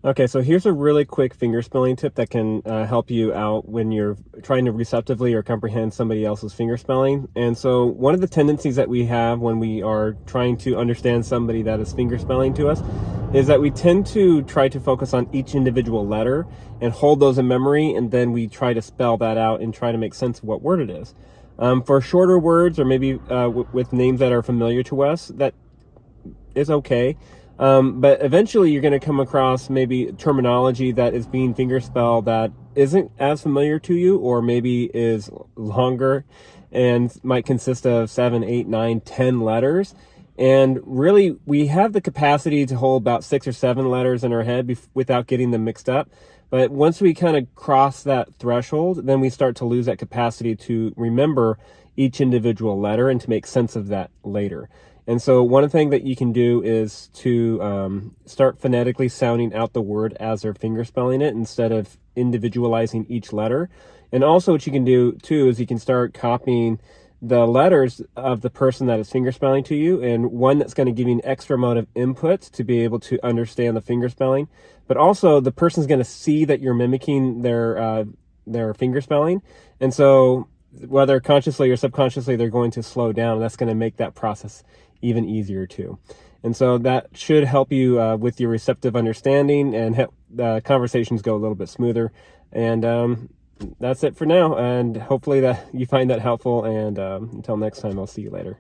Okay, so here's a really quick fingerspelling tip that can help you out when you're trying to receptively or comprehend somebody else's fingerspelling. And so one of the tendencies that we have when we are trying to understand somebody that is fingerspelling to us is that we tend to try to focus on each individual letter and hold those in memory, and then we try to spell that out and try to make sense of what word it is. For shorter words, or maybe with names that are familiar to us, that is okay. But eventually you're going to come across maybe terminology that is being fingerspelled that isn't as familiar to you, or maybe is longer and might consist of 7, 8, 9, 10 letters. And really, we have the capacity to hold about 6 or 7 letters in our head without getting them mixed up. But once we kind of cross that threshold, then we start to lose that capacity to remember each individual letter and to make sense of that later. And so one thing that you can do is to start phonetically sounding out the word as they're fingerspelling it instead of individualizing each letter. And also what you can do too is you can start copying the letters of the person that is fingerspelling to you, and one that's going to give you an extra amount of input to be able to understand the fingerspelling. But also the person's going to see that you're mimicking their fingerspelling. And so whether consciously or subconsciously, they're going to slow down. That's going to make that process even easier too. And so that should help you with your receptive understanding and help conversations go a little bit smoother. And that's it for now. And hopefully that you find that helpful. And until next time, I'll see you later.